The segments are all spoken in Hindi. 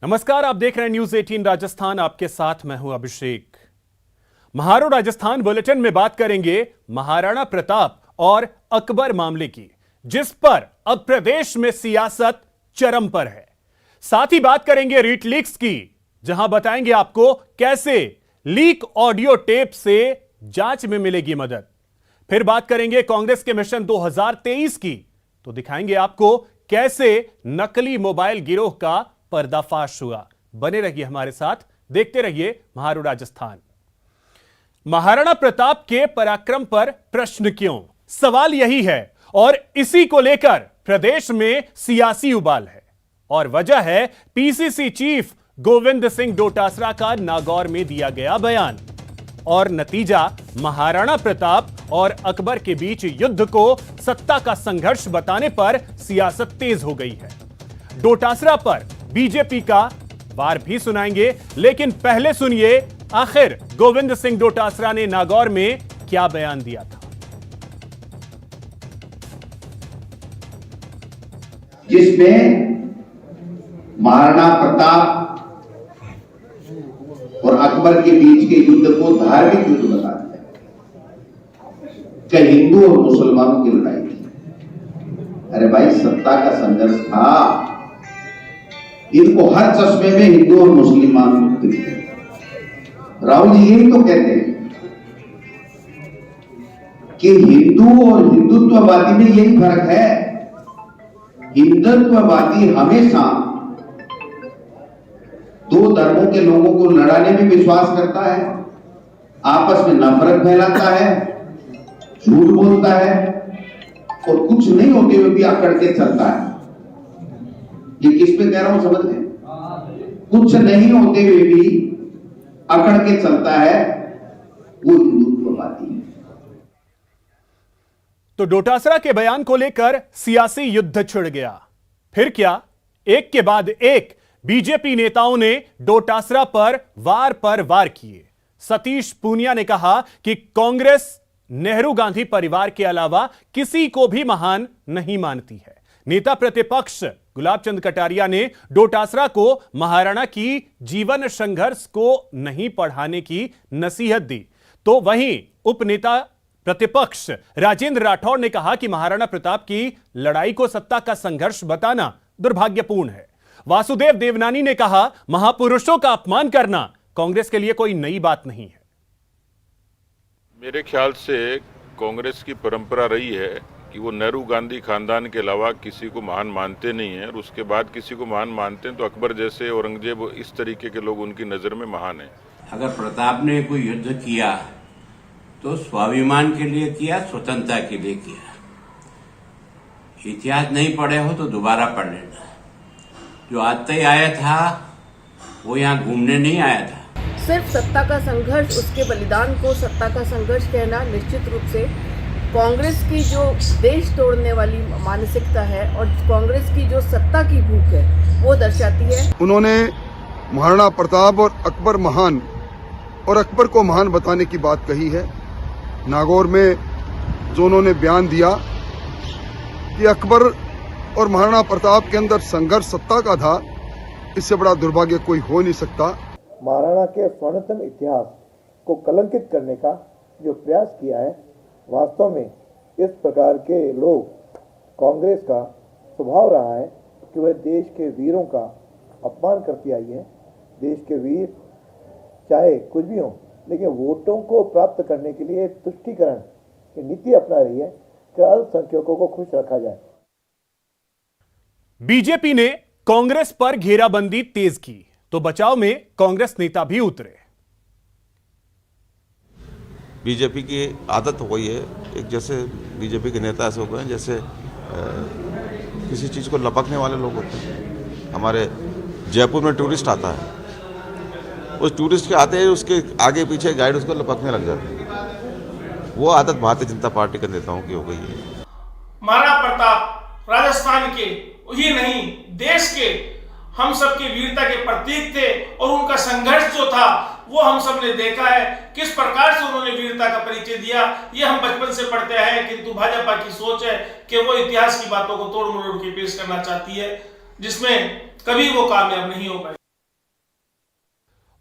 नमस्कार, आप देख रहे हैं न्यूज 18 राजस्थान। आपके साथ मैं हूं अभिषेक। महारो राजस्थान बुलेटिन में बात करेंगे महाराणा प्रताप और अकबर मामले की, जिस पर अब प्रदेश में सियासत चरम पर है। साथ ही बात करेंगे रीट लीक्स की, जहां बताएंगे आपको कैसे लीक ऑडियो टेप से जांच में मिलेगी मदद। फिर बात करेंगे कांग्रेस के मिशन 2023 की, तो दिखाएंगे आपको कैसे नकली मोबाइल गिरोह का पर्दाफाश हुआ। बने रहिए हमारे साथ, देखते रहिए महारो राजस्थान। महाराणा प्रताप के पराक्रम पर प्रश्न क्यों, सवाल यही है और इसी को लेकर प्रदेश में सियासी उबाल है। और वजह है पीसीसी चीफ गोविंद सिंह डोटासरा का नागौर में दिया गया बयान, और नतीजा महाराणा प्रताप और अकबर के बीच युद्ध को सत्ता का संघर्ष बताने पर सियासत तेज हो गई है। डोटासरा पर बीजेपी का वार भी सुनाएंगे, लेकिन पहले सुनिए आखिर गोविंद सिंह डोटासरा ने नागौर में क्या बयान दिया था। जिसमें महाराणा प्रताप और अकबर के बीच के युद्ध को धार्मिक युद्ध बता दिया कि हिंदू और मुसलमानों की लड़ाई थी। अरे भाई, सत्ता का संघर्ष था। इनको हर चश्मे में हिंदू और मुसलमान दिखते हैं। राहुल जी यही तो कहते हैं कि हिंदू और हिंदुत्ववादी में यही फर्क है। हिंदुत्ववादी हमेशा दो धर्मों के लोगों को लड़ाने में विश्वास करता है, आपस में नफरत फैलाता है, झूठ बोलता है और कुछ नहीं होते हुए भी अकड़ के चलता है। ये किस पे कह रहा हूं, समझ गए? कुछ नहीं होते हुए भी अकड़ के चलता है, वो हिंदुत्ववादी है। तो डोटासरा के बयान को लेकर सियासी युद्ध छिड़ गया। फिर क्या, एक के बाद एक बीजेपी नेताओं ने डोटासरा पर वार किए। सतीश पूनिया ने कहा कि कांग्रेस नेहरू गांधी परिवार के अलावा किसी को भी महान नहीं मानती है। नेता प्रतिपक्ष गुलाब चंद कटारिया ने डोटासरा को महाराणा की जीवन संघर्ष को नहीं पढ़ाने की नसीहत दी। तो वहीं उपनेता प्रतिपक्ष राजेंद्र राठौड़ ने कहा कि महाराणा प्रताप की लड़ाई को सत्ता का संघर्ष बताना दुर्भाग्यपूर्ण है। वासुदेव देवनानी ने कहा, महापुरुषों का अपमान करना कांग्रेस के लिए कोई नई बात नहीं है। मेरे ख्याल से कांग्रेस की परंपरा रही है कि वो नेहरू गांधी खानदान के अलावा किसी को महान मानते नहीं हैं, और उसके बाद किसी को महान मानते हैं तो अकबर जैसे, औरंगजेब, इस तरीके के लोग उनकी नज़र में महान हैं। अगर प्रताप ने कोई युद्ध किया तो स्वाभिमान के लिए किया, स्वतंत्रता के लिए किया। इतिहास नहीं पढ़े हो तो दोबारा पढ़ लेना। जो आता ही आया था वो यहाँ घूमने नहीं आया था। सिर्फ सत्ता का संघर्ष, उसके बलिदान को सत्ता का संघर्ष कहना निश्चित रूप से कांग्रेस की जो देश तोड़ने वाली मानसिकता है और कांग्रेस की जो सत्ता की भूख है वो दर्शाती है। उन्होंने महाराणा प्रताप और अकबर महान और अकबर को महान बताने की बात कही है। नागौर में जो उन्होंने बयान दिया कि अकबर और महाराणा प्रताप के अंदर संघर्ष सत्ता का था, इससे बड़ा दुर्भाग्य कोई हो नहीं सकता। महाराणा के स्वर्णतम इतिहास को कलंकित करने का जो प्रयास किया है, वास्तव में इस प्रकार के लोग, कांग्रेस का स्वभाव रहा है कि वह देश के वीरों का अपमान करती आई है। देश के वीर चाहे कुछ भी हो, लेकिन वोटों को प्राप्त करने के लिए तुष्टीकरण की नीति अपना रही है कि अल्पसंख्यकों को खुश रखा जाए। बीजेपी ने कांग्रेस पर घेराबंदी तेज की तो बचाव में कांग्रेस नेता भी उतरे। बीजेपी की आदत हो गई है, एक जैसे बीजेपी के नेता ऐसे हो गए हैं जैसे किसी चीज़ को लपकने वाले लोग होते हैं। हमारे जयपुर में टूरिस्ट आता है, उस टूरिस्ट के आते ही उसके आगे पीछे गाइड उसको लपकने लग जाते हैं। वो आदत भारतीय जनता पार्टी के नेताओं की हो गई है। महाराणा प्रताप राजस्थान के ही नहीं, देश के हम सब की वीरता के प्रतीक थे, और उनका संघर्ष जो था वो हम सब ने देखा है, किस प्रकार से उन्होंने वीरता का परिचय दिया। ये हम बचपन से पढ़ते हैं, किंतु भाजपा की सोच है कि वो इतिहास की बातों को तोड़ मरोड़ के पेश करना चाहती है, जिसमें कभी वो कामयाब नहीं हो पाए।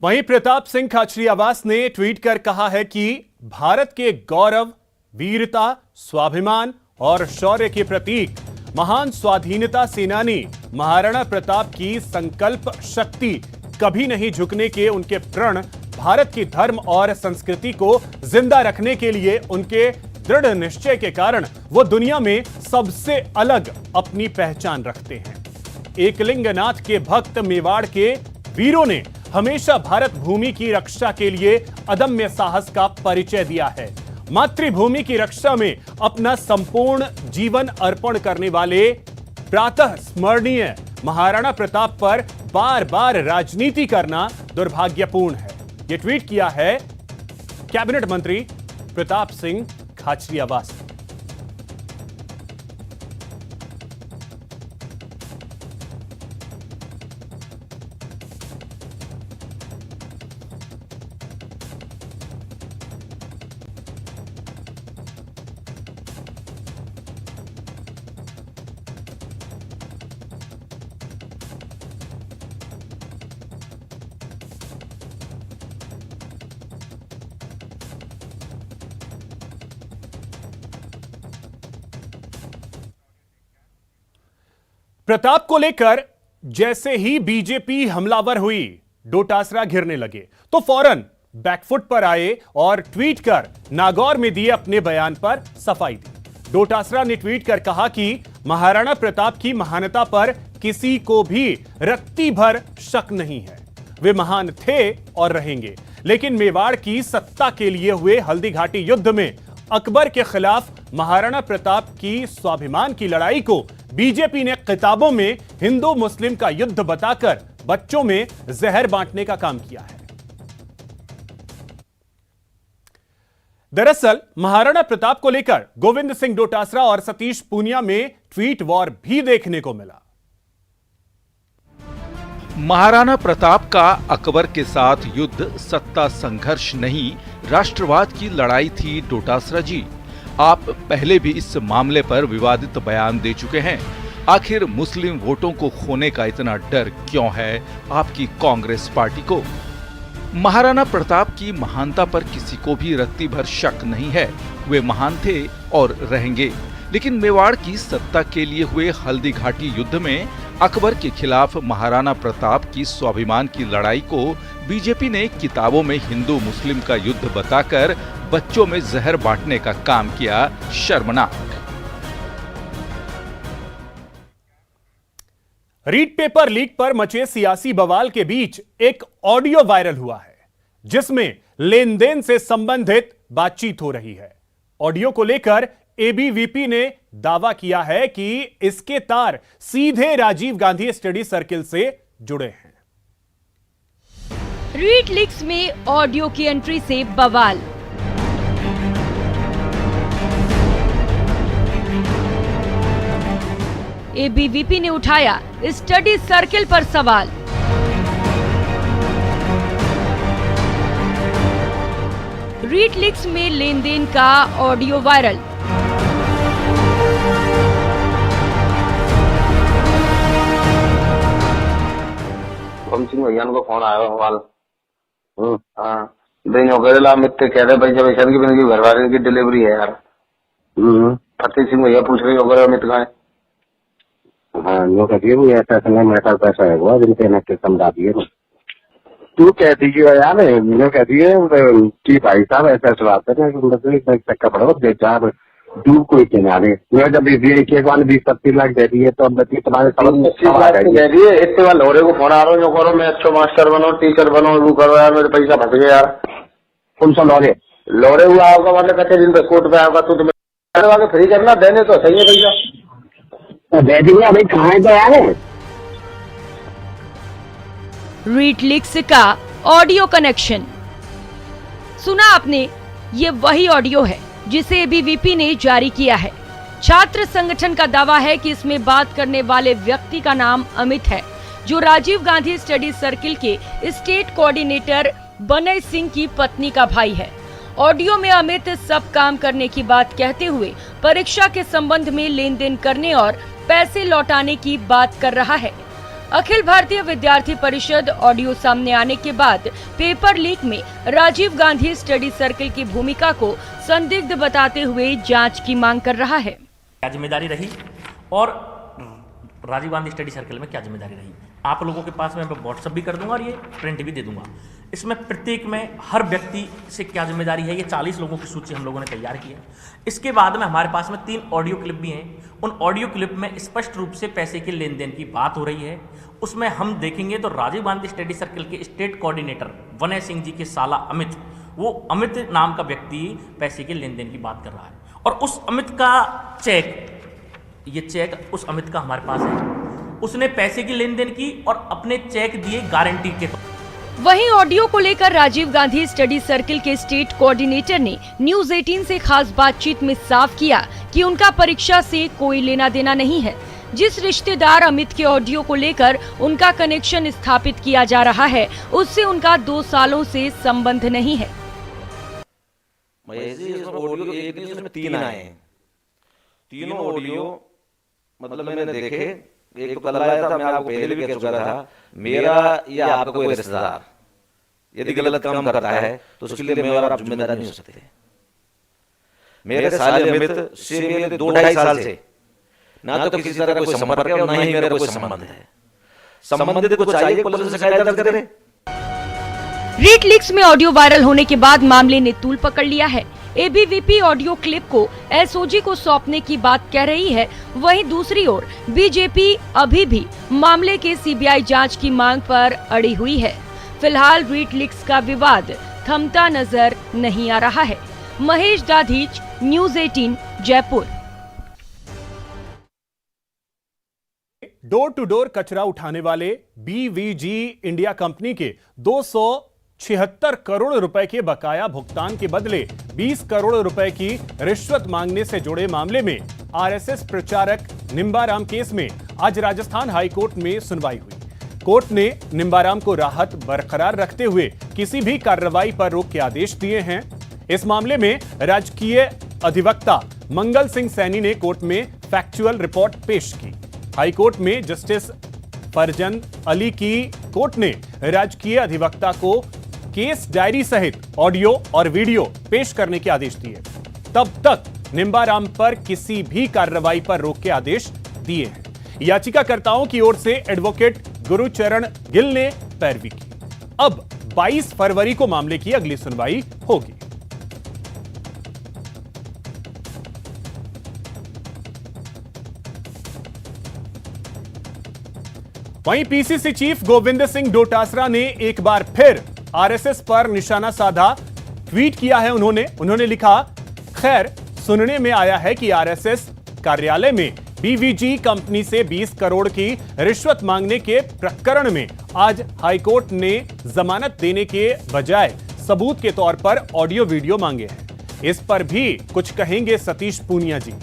वहीं प्रताप सिंह खाचरियावास ने ट्वीट कर कहा है कि भारत के गौरव, वीरता, स्वाभिमान और शौर्य के प्रतीक महान स्वाधीनता सेनानी महाराणा प्रताप की संकल्प शक्ति कभी नहीं झुकने के उनके प्रण भारत की धर्म और संस्कृति को जिंदा रखने के लिए उनके दृढ़ निश्चय के कारण वो दुनिया में सबसे अलग अपनी पहचान रखते हैं। एकलिंगनाथ के भक्त मेवाड़ के वीरों ने हमेशा भारत भूमि की रक्षा के लिए अदम्य साहस का परिचय दिया है। मातृभूमि की रक्षा में अपना संपूर्ण जीवन अर्पण करने वाले प्रातः स्मरणीय महाराणा प्रताप पर बार बार राजनीति करना दुर्भाग्यपूर्ण है। ये ट्वीट किया है कैबिनेट मंत्री प्रताप सिंह खाचरियावास ने। प्रताप को लेकर जैसे ही बीजेपी हमलावर हुई, डोटासरा घिरने लगे तो फौरन बैकफुट पर आए और ट्वीट कर नागौर में दिए अपने बयान पर सफाई दी। डोटासरा ने ट्वीट कर कहा कि महाराणा प्रताप की महानता पर किसी को भी रत्ती भर शक नहीं है। वे महान थे और रहेंगे, लेकिन मेवाड़ की सत्ता के लिए हुए हल्दी घाटी युद्ध में अकबर के खिलाफ महाराणा प्रताप की स्वाभिमान की लड़ाई को बीजेपी ने किताबों में हिंदू मुस्लिम का युद्ध बताकर बच्चों में जहर बांटने का काम किया है। दरअसल महाराणा प्रताप को लेकर गोविंद सिंह डोटासरा और सतीश पूनिया में ट्वीट वॉर भी देखने को मिला। महाराणा प्रताप का अकबर के साथ युद्ध सत्ता संघर्ष नहीं, राष्ट्रवाद की लड़ाई थी। डोटासरा जी, आप पहले भी इस मामले पर विवादित बयान दे चुके हैं। आखिर मुस्लिम वोटों को खोने का इतना डर क्यों है आपकी कांग्रेस पार्टी को? महाराणा प्रताप की महानता पर किसी को भी रत्ती भर शक नहीं है। वे महान थे और रहेंगे, लेकिन मेवाड़ की सत्ता के लिए हुए हल्दी घाटी युद्ध में अकबर के खिलाफ महाराणा प्रताप की स्वाभिमान की लड़ाई को बीजेपी ने किताबों में हिंदू मुस्लिम का युद्ध बताकर बच्चों में जहर बांटने का काम किया। शर्मनाक। रीड पेपर लीक पर मचे सियासी बवाल के बीच एक ऑडियो वायरल हुआ है, जिसमें लेन देन से संबंधित बातचीत हो रही है। ऑडियो को लेकर एबीवीपी ने दावा किया है कि इसके तार सीधे राजीव गांधी स्टडी सर्किल से जुड़े हैं। रीड लीक्स में ऑडियो की एंट्री से बवाल। एबीवीपी ने उठाया स्टडी सर्किल पर सवाल। रीड लीक्स में लेन देन का ऑडियो वायरल। सिंह भैया को फोन आया सवाल। हाँ, दिन हो गए मित्र कह रहे भाई जब ऐसा की घर वाले की डिलीवरी है यार। फतेह सिंह भैया पूछ रहे हो अमित का है। हाँ, वो कहिए वो ऐसा समय मेरे पैसा है वो जिनके न समझा दिए तू कह दीजिए यार, मैंने कह दिए कि भाई साहब ऐसा बात है ना चक्का पड़ो दे चार दूर कोई किनारे जब एक बार 20-25 लाख दे दिए तो अब तुम्हारे कह दिए इतने बार लोरे को फोन आ रहा हूँ जो करो मैं अच्छो मास्टर बनो टीचर बनो वो करो यार मेरे पैसा फंस गए यार। कौन सा लोरे हुआ आओगा मतलब कच्चे दिन पे कोर्ट पे आओगा तो तुम्हें फ्री करना देने तो सही है पैसा दे दिए अभी कहाँ है तो यार। रीड लीक्स का ऑडियो कनेक्शन सुना आपने? ये वही ऑडियो है जिसे एबीवीपी ने जारी किया है। छात्र संगठन का दावा है कि इसमें बात करने वाले व्यक्ति का नाम अमित है, जो राजीव गांधी स्टडी सर्किल के स्टेट कोऑर्डिनेटर बनय सिंह की पत्नी का भाई है। ऑडियो में अमित सब काम करने की बात कहते हुए परीक्षा के संबंध में लेन देन करने और पैसे लौटाने की बात कर रहा है। अखिल भारतीय विद्यार्थी परिषद ऑडियो सामने आने के बाद पेपर लीक में राजीव गांधी स्टडी सर्कल की भूमिका को संदिग्ध बताते हुए जांच की मांग कर रहा है। क्या जिम्मेदारी रही और राजीव गांधी स्टडी सर्कल में क्या जिम्मेदारी रही, आप लोगों के पास मैं व्हाट्सएप भी कर दूंगा और ये प्रिंट भी दे दूंगा। इसमें प्रत्येक में हर व्यक्ति से क्या जिम्मेदारी है, ये 40 लोगों की सूची हम लोगों ने तैयार की है। इसके बाद में हमारे पास में 3 ऑडियो क्लिप भी हैं। उन ऑडियो क्लिप में स्पष्ट रूप से पैसे के लेन देन की बात हो रही है। उसमें हम देखेंगे तो राजीव गांधी स्टडी सर्कल के स्टेट कोऑर्डिनेटर वनय सिंह जी के साला अमित, वो अमित नाम का व्यक्ति पैसे के लेन देन की बात कर रहा है और उस अमित का चेक, ये चेक उस अमित का हमारे पास है। उसने पैसे की लेन देन की और अपने चेक दिए गारंटी के। वहीं ऑडियो को लेकर राजीव गांधी स्टडी सर्कल के स्टेट कोऑर्डिनेटर ने न्यूज 18 से खास बातचीत में साफ किया कि उनका परीक्षा से कोई लेना देना नहीं है। जिस रिश्तेदार अमित के ऑडियो को लेकर उनका कनेक्शन स्थापित किया जा रहा है, उससे उनका 2 सालों से संबंध नहीं है। ऑडियो एक नहीं, उसमें 3 आए हैं। तीनों ऑडियो मतलब मैंने देखे, एक तो कल आया था, मैं आपको पहले भी कह चुका था, मेरा या आपका कोई रिश्तेदार यदि गलत काम करता है तो उसके लिए मैं और आप जिम्मेदार नहीं हो सकते। मेरे साले अमित से मेरे 2-2.5 साल से ना तो किसी तरह का कोई संपर्क है और ना ही मेरा कोई संबंध है। संबंधित को चाहिए पुलिस से शिकायत दर्ज करे। रीट लीक्स में ऑडियो वायरल होने के बाद मामले ने तूल पकड़ लिया है। एबीवीपी ऑडियो क्लिप को एसओजी को सौंपने की बात कह रही है, वहीं दूसरी ओर बीजेपी अभी भी मामले के सीबीआई जांच की मांग पर अड़ी हुई है। फिलहाल रीट लीक्स का विवाद थमता नजर नहीं आ रहा है। Mahesh Dadhich, news 18, Jaipur. Door to door कचरा उठाने वाले बीवीजी इंडिया कंपनी के 276 करोड़ रुपए के बकाया भुगतान के बदले 20 करोड़ रुपए की रिश्वत मांगने से जुड़े मामले में आरएसएस प्रचारक निंबाराम केस में आज राजस्थान हाईकोर्ट में सुनवाई हुई। कोर्ट ने निंबाराम को राहत बरकरार रखते हुए किसी भी कार्रवाई पर रोक के आदेश दिए हैं। इस मामले में राजकीय अधिवक्ता मंगल सिंह सैनी ने कोर्ट में फैक्चुअल रिपोर्ट पेश की। हाईकोर्ट में जस्टिस फरजन अली की कोर्ट ने राजकीय अधिवक्ता को केस डायरी सहित ऑडियो और वीडियो पेश करने के आदेश दिए। तब तक निंबाराम पर किसी भी कार्रवाई पर रोक के आदेश दिए हैं। याचिकाकर्ताओं की ओर से एडवोकेट गुरुचरण गिल ने पैरवी की। अब 22 फरवरी को मामले की अगली सुनवाई होगी। वहीं पीसीसी चीफ गोविंद सिंह डोटासरा ने एक बार फिर आरएसएस पर निशाना साधा। ट्वीट किया है उन्होंने लिखा, खैर सुनने में आया है कि आरएसएस कार्यालय में बीवीजी कंपनी से 20 करोड़ की रिश्वत मांगने के प्रकरण में आज हाईकोर्ट ने जमानत देने के बजाय सबूत के तौर पर ऑडियो वीडियो मांगे हैं। इस पर भी कुछ कहेंगे सतीश पूनिया जी।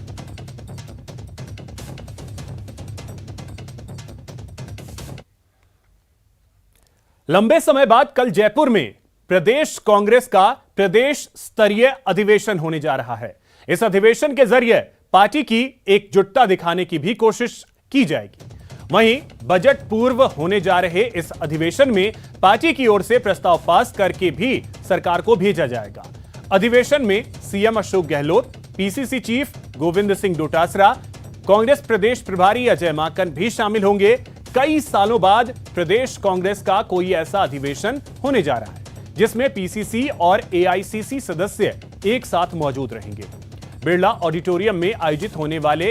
लंबे समय बाद कल जयपुर में प्रदेश कांग्रेस का प्रदेश स्तरीय अधिवेशन होने जा रहा है। इस अधिवेशन के जरिए पार्टी की एकजुटता दिखाने की भी कोशिश की जाएगी। वहीं बजट पूर्व होने जा रहे इस अधिवेशन में पार्टी की ओर से प्रस्ताव पास करके भी सरकार को भेजा जाएगा। अधिवेशन में CM Ashok Gehlot, PCC chief Govind Singh Dotasra, Congress प्रदेश प्रभारी अजय माकन भी शामिल होंगे। कई सालों बाद प्रदेश कांग्रेस का कोई ऐसा अधिवेशन होने जा रहा है जिसमें पीसीसी और एआईसीसी सदस्य एक साथ मौजूद रहेंगे। बिरला ऑडिटोरियम में आयोजित होने वाले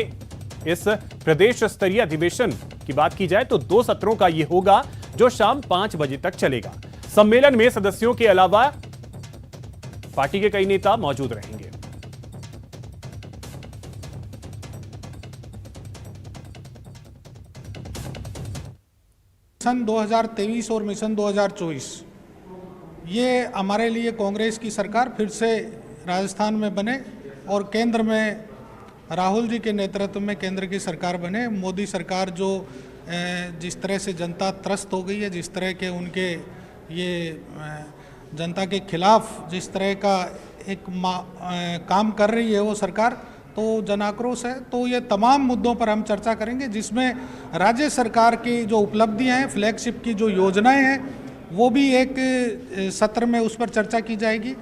इस प्रदेश स्तरीय अधिवेशन की बात की जाए तो 2 सत्रों का यह होगा जो शाम 5 बजे तक चलेगा। सम्मेलन में सदस्यों के अलावा पार्टी के कई नेता मौजूद रहेंगे। मिशन 2023 और मिशन 2024 ये हमारे लिए कांग्रेस की सरकार फिर से राजस्थान में बने और केंद्र में राहुल जी के नेतृत्व में केंद्र की सरकार बने। मोदी सरकार जो जिस तरह से जनता त्रस्त हो गई है, जिस तरह के उनके ये जनता के खिलाफ जिस तरह का एक काम कर रही है वो सरकार, तो जन आक्रोश है। तो ये तमाम मुद्दों पर हम चर्चा करेंगे, जिसमें राज्य सरकार की जो उपलब्धियां हैं, फ्लैगशिप की जो योजनाएं हैं, वो भी एक सत्र में उस पर चर्चा की जाएगी।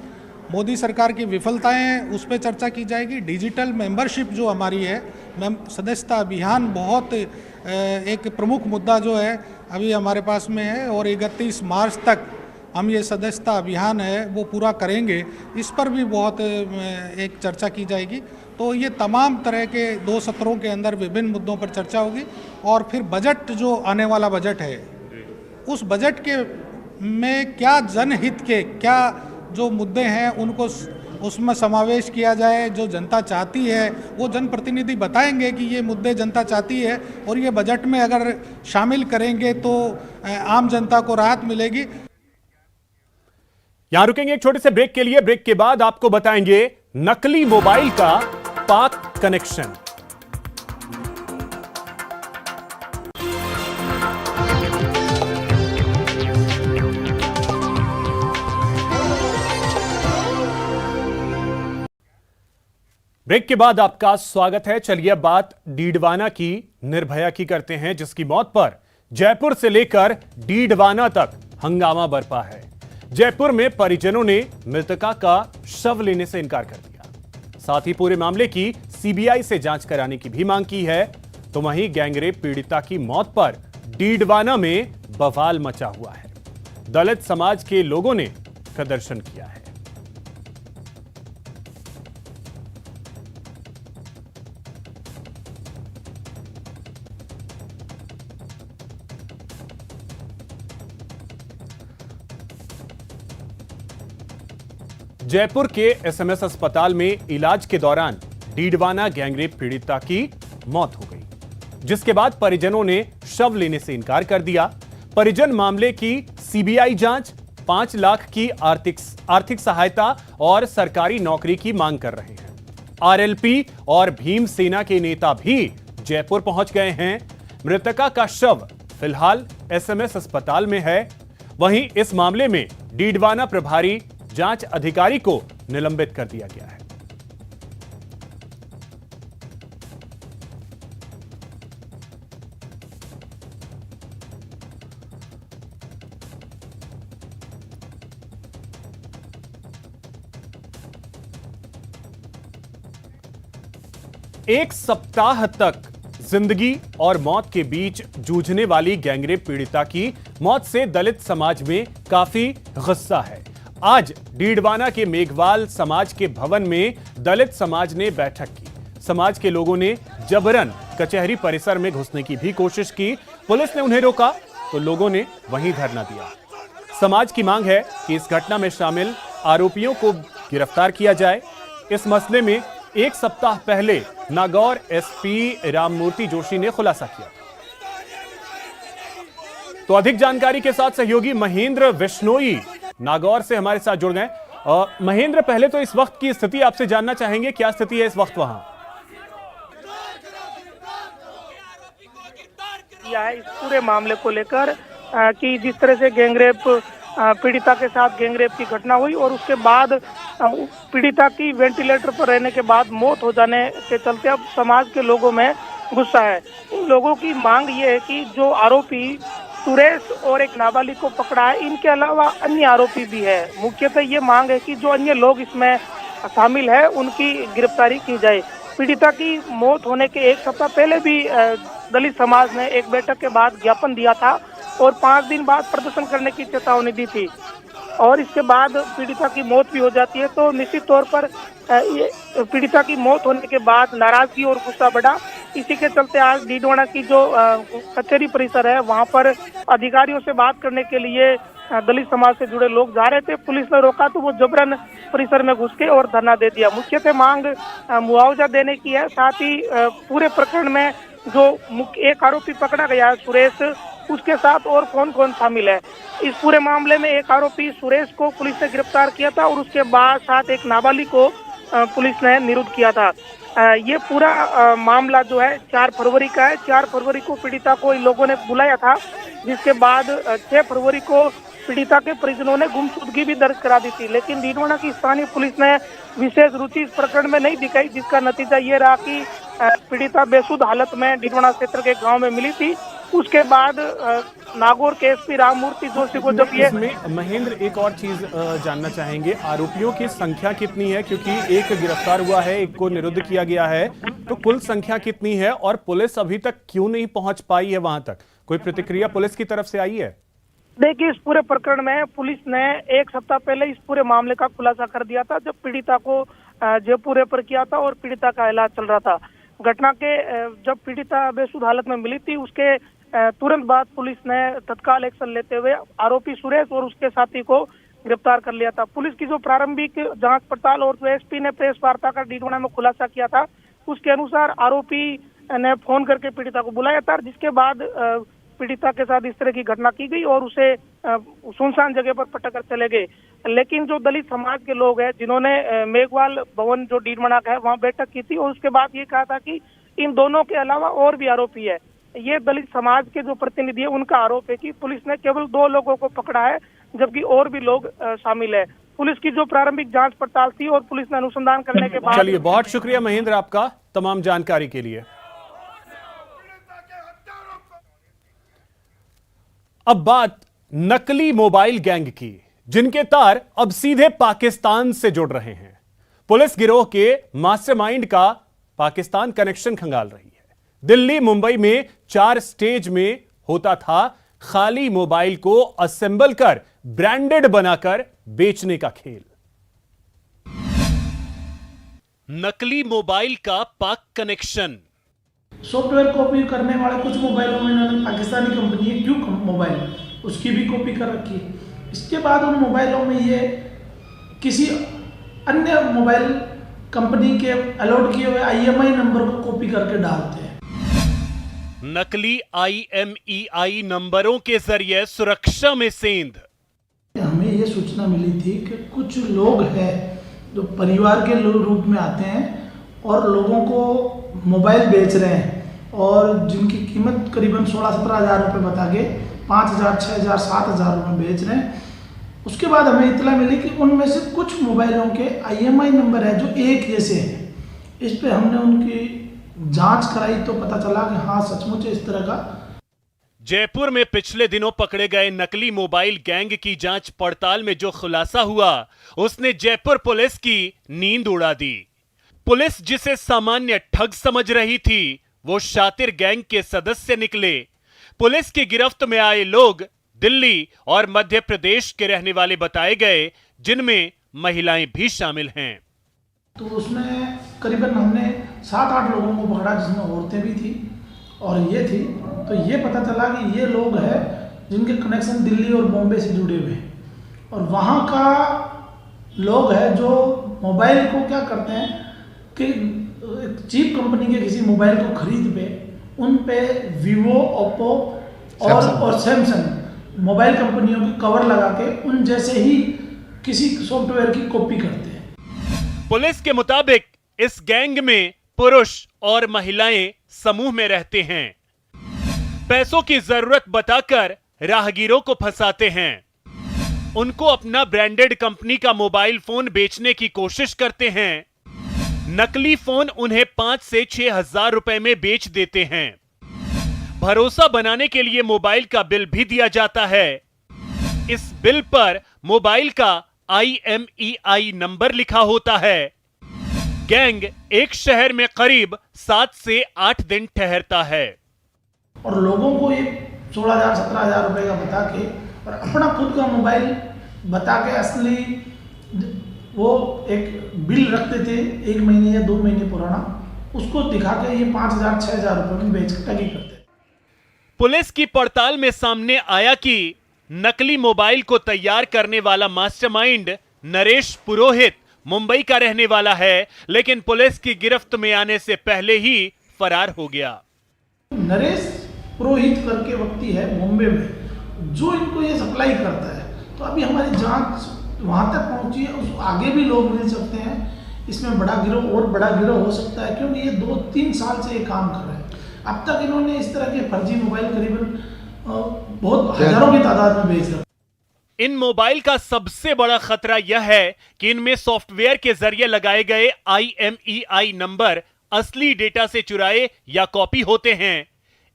मोदी सरकार की विफलताएं हैं, उस पर चर्चा की जाएगी। डिजिटल मेंबरशिप जो हमारी है, सदस्यता अभियान बहुत एक प्रमुख मुद्दा जो है अभी हमारे पास में है, और 31 मार्च तक हम ये सदस्यता अभियान है वो पूरा करेंगे। इस पर भी बहुत एक चर्चा की जाएगी। तो ये तमाम तरह के 2 सत्रों के अंदर विभिन्न मुद्दों पर चर्चा होगी। और फिर बजट, जो आने वाला बजट है, उस बजट के में क्या जनहित के क्या जो मुद्दे हैं उनको उसमें समावेश किया जाए। जो जनता चाहती है वो जनप्रतिनिधि बताएंगे कि ये मुद्दे जनता चाहती है, और ये बजट में अगर शामिल करेंगे तो आम जनता को राहत मिलेगी। यहां रुकेंगे एक छोटे से ब्रेक के लिए। ब्रेक के बाद आपको बताएंगे नकली मोबाइल का पाक कनेक्शन। ब्रेक के बाद आपका स्वागत है। चलिए अब बात डीडवाना की, निर्भया की करते हैं, जिसकी मौत पर जयपुर से लेकर डीडवाना तक हंगामा बरपा है। जयपुर में परिजनों ने मृतका का शव लेने से इनकार कर दिया। साथ ही पूरे मामले की सीबीआई से जांच कराने की भी मांग की है। तो वहीं गैंगरेप पीड़िता की मौत पर डीडवाना में बवाल मचा हुआ है। दलित समाज के लोगों ने प्रदर्शन किया है। जयपुर के एसएमएस अस्पताल में इलाज के दौरान डीडवाना गैंगरेप पीड़िता की मौत हो गई, जिसके बाद परिजनों ने शव लेने से इनकार कर दिया। परिजन मामले की सीबीआई जांच, 5 लाख की आर्थिक सहायता और सरकारी नौकरी की मांग कर रहे हैं। आरएलपी और भीम सेना के नेता भी जयपुर पहुंच गए हैं। मृतका का शव फिलहाल एसएमएस अस्पताल में है। वहीं इस मामले में डीडवाना प्रभारी जांच अधिकारी को निलंबित कर दिया गया है। एक सप्ताह तक जिंदगी और मौत के बीच जूझने वाली गैंगरेप पीड़िता की मौत से दलित समाज में काफी गुस्सा है। आज डीडवाना के मेघवाल समाज के भवन में दलित समाज ने बैठक की। समाज के लोगों ने जबरन कचहरी परिसर में घुसने की भी कोशिश की। पुलिस ने उन्हें रोका तो लोगों ने वहीं धरना दिया। समाज की मांग है कि इस घटना में शामिल आरोपियों को गिरफ्तार किया जाए। इस मसले में एक सप्ताह पहले नागौर एसपी राममूर्ति जोशी ने खुलासा किया। तो अधिक जानकारी के साथ सहयोगी महेंद्र बिश्नोई नागौर से हमारे साथ जुड़ गए। महेंद्र, पहले तो इस वक्त की स्थिति आपसे जानना चाहेंगे, क्या स्थिति है इस वक्त वहां? इस पूरे मामले को लेकर कि जिस तरह से गैंगरेप पीड़िता के साथ गैंगरेप की घटना हुई और उसके बाद पीड़िता की वेंटिलेटर पर रहने के बाद मौत हो जाने के चलते अब समाज के लोगों में गुस्सा है। इन लोगों की मांग ये है कि जो आरोपी सुरेश और एक नाबालिग को पकड़ा है, इनके अलावा अन्य आरोपी भी है। मुख्यतः ये मांग है कि जो अन्य लोग इसमें शामिल है उनकी गिरफ्तारी की जाए। पीड़िता की मौत होने के एक सप्ताह पहले भी दलित समाज ने एक बैठक के बाद ज्ञापन दिया था और 5 दिन बाद प्रदर्शन करने की चेतावनी दी थी, और इसके बाद पीड़िता की मौत भी हो जाती है। तो निश्चित तौर पर पीड़िता की मौत होने के बाद नाराजगी और गुस्सा बढ़ा। इसी के चलते आज डीडवाना की जो कचहरी परिसर है वहां पर अधिकारियों से बात करने के लिए दलित समाज से जुड़े लोग जा रहे थे। पुलिस ने रोका तो वो जबरन परिसर में घुस के और धरना दे दिया। मुख्यतः मांग मुआवजा देने की है। साथ ही पूरे प्रकरण में जो एक आरोपी पकड़ा गया है सुरेश, उसके साथ और कौन कौन शामिल है। इस पूरे मामले में एक आरोपी सुरेश को पुलिस ने गिरफ्तार किया था और उसके बाद साथ एक नाबालिग को पुलिस ने निरुद्ध किया था। ये पूरा मामला जो है 4 फरवरी का है। 4 फरवरी को पीड़िता को इन लोगों ने बुलाया था, जिसके बाद 6 फरवरी को पीड़िता के परिजनों ने गुमशुदगी भी दर्ज करा दी थी, लेकिन डीडवाना की स्थानीय पुलिस ने विशेष रुचि इस प्रकरण में नहीं दिखाई, जिसका नतीजा ये रहा कि पीड़िता बेसुध हालत में डीडवाना क्षेत्र के गांव में मिली थी। उसके बाद नागौर के एसपी राममूर्ति जोशी को जब ये महेंद्र एक और चीज जानना चाहेंगे, आरोपियों की संख्या कितनी है? क्योंकि एक गिरफ्तार हुआ है, एक को निरुद्ध किया गया है, तो कुल संख्या कितनी है और पुलिस अभी तक क्यों नहीं पहुंच पाई है वहां तक? कोई प्रतिक्रिया पुलिस की तरफ से आई है? देखिए, इस पूरे प्रकरण में पुलिस ने 1 सप्ताह पहले इस पूरे मामले का खुलासा कर दिया था, जब पीड़िता को जयपुर रेफर किया था और पीड़िता का इलाज चल रहा था। घटना के जब पीड़िता बेसुध हालत में मिली थी, उसके तुरंत बाद पुलिस ने तत्काल एक्शन लेते हुए आरोपी सुरेश और उसके साथी को गिरफ्तार कर लिया था। पुलिस की जो प्रारंभिक जांच पड़ताल और जो एसपी ने प्रेस वार्ता कर डीडवाना में खुलासा किया था, उसके अनुसार आरोपी ने फोन करके पीड़िता को बुलाया था, जिसके बाद पीड़िता के साथ इस तरह की घटना की गई और उसे सुनसान जगह पर पटक कर चले गए। लेकिन जो दलित समाज के लोग हैं, जिन्होंने मेघवाल भवन जो डीडवाना का है वहां बैठक की थी और उसके बाद ये कहा था कि इन दोनों के अलावा और भी आरोपी है। ये दलित समाज के जो प्रतिनिधि है, उनका आरोप है कि पुलिस ने केवल 2 लोगों को पकड़ा है, जबकि और भी लोग शामिल है। पुलिस की जो प्रारंभिक जांच पड़ताल थी और पुलिस ने अनुसंधान करने के बाद। चलिए, बहुत शुक्रिया महेंद्र आपका तमाम जानकारी के लिए। अब बात नकली मोबाइल गैंग की, जिनके तार अब सीधे पाकिस्तान से जुड़ रहे हैं। पुलिस गिरोह के मास्टरमाइंड का पाकिस्तान कनेक्शन खंगाल रही है। दिल्ली मुंबई में 4 स्टेज में होता था खाली मोबाइल को असेंबल कर ब्रांडेड बनाकर बेचने का खेल। नकली मोबाइल का पाक कनेक्शन। सॉफ्टवेयर कॉपी करने वाले कुछ मोबाइलों में इन्होंने पाकिस्तानी कंपनी है क्यू मोबाइल, उसकी भी कॉपी कर रखी है। इसके बाद उन मोबाइलों में ये किसी अन्य मोबाइल कंपनी के अलॉट किए हुए IMEI नंबर को कॉपी करके डालते हैं। नकली IMEI नंबरों के जरिए सुरक्षा में सेंध। हमें ये सूचना मिली थी कि कुछ लोग हैं जो परिवार के रूप में आते हैं और लोगों को मोबाइल बेच रहे हैं और जिनकी कीमत करीबन 16-17 हज़ार रुपये बता के 5,000, 6,000, 7,000 रुपये बेच रहे हैं। उसके बाद हमें इतला मिली कि उनमें से कुछ मोबाइलों के IMEI नंबर है जो एक जैसे हैं। इस पे हमने उनकी जांच कराई तो पता चला कि हाँ, सचमुच इस तरह का। जयपुर में पिछले दिनों पकड़े गए नकली मोबाइल गैंग की जांच पड़ताल में जो खुलासा हुआ, उसने जयपुर पुलिस की नींद उड़ा दी। पुलिस जिसे सामान्य ठग समझ रही थी, वो शातिर गैंग के सदस्य निकले। पुलिस की गिरफ्त में आए लोग दिल्ली और मध्य प्रदेश के रहने वाले बताए गए, जिनमें महिलाएं भी शामिल हैं। तो उसमें करीबन हमने 7-8 लोगों को पकड़ा, जिसमें औरतें भी थी और ये थी। तो ये पता चला कि ये लोग हैं जिनके कनेक्शन दिल्ली और बॉम्बे से जुड़े हुए हैं और वहाँ का लोग हैं जो मोबाइल को क्या करते हैं कि चीप कंपनी के किसी मोबाइल को खरीद पे उन पे वीवो, ओप्पो और सैमसंग मोबाइल कंपनियों की कवर लगा के उन जैसे ही किसी सॉफ्टवेयर की कॉपी करते हैं। पुलिस के मुताबिक इस गैंग में पुरुष और महिलाएं समूह में रहते हैं। पैसों की जरूरत बताकर राहगीरों को फंसाते हैं, उनको अपना ब्रांडेड कंपनी का मोबाइल फोन बेचने की कोशिश करते हैं। नकली फोन उन्हें 5 से 6 हजार रुपए में बेच देते हैं। भरोसा बनाने के लिए मोबाइल का बिल भी दिया जाता है। इस बिल पर मोबाइल का IMEI नंबर लिखा होता है। गैंग एक शहर में करीब 7 से 8 दिन ठहरता है और लोगों को ये 16,000-17,000 रुपए का बता के और अपना खुद का मोबाइल बता के असली वो एक बिल रखते थे 1 महीने या 2 महीने पुराना, उसको दिखा के ये 5,000-6,000 रुपए में बेच ठगी करते। पुलिस की पड़ताल में सामने आया कि नकली मोबाइल को तैयार करने वाला मास्टरमाइंड नरेश पुरोहित मुंबई का रहने वाला है, लेकिन पुलिस की गिरफ्त में आने से पहले ही फरार हो गया। नरेश पुरोहित करके व्यक्ति है मुंबई में जो इनको ये सप्लाई करता है। तो अभी हमारी जांच वहां तक पहुंची है, उस आगे भी लोग मिल सकते हैं। इसमें बड़ा गिरोह और बड़ा गिरोह हो सकता है, क्योंकि ये 2-3 साल से ये काम कर रहे हैं। अब तक इन्होंने इस तरह के फर्जी मोबाइल करीबन बहुत हजारों की तादाद में बेच रहे। इन मोबाइल का सबसे बड़ा खतरा यह है कि इनमें सॉफ्टवेयर के जरिए लगाए गए IMEI नंबर असली डेटा से चुराए या कॉपी होते हैं।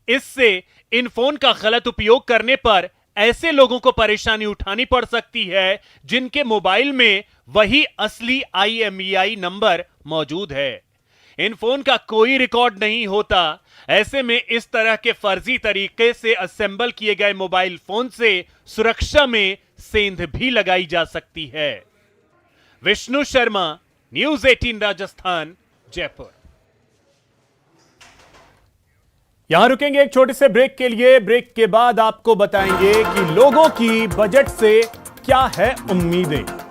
इससे इन फोन का गलत उपयोग करने पर ऐसे लोगों को परेशानी उठानी पड़ सकती है जिनके मोबाइल में वही असली IMEI नंबर मौजूद है। इन फोन का कोई रिकॉर्ड नहीं होता। ऐसे में इस तरह के फर्जी तरीके से असेंबल किए गए मोबाइल फोन से सुरक्षा में सेंध भी लगाई जा सकती है। विष्णु शर्मा, न्यूज़ 18 राजस्थान, जयपुर। यहां रुकेंगे एक छोटे से ब्रेक के लिए। ब्रेक के बाद आपको बताएंगे कि लोगों की बजट से क्या है उम्मीदें।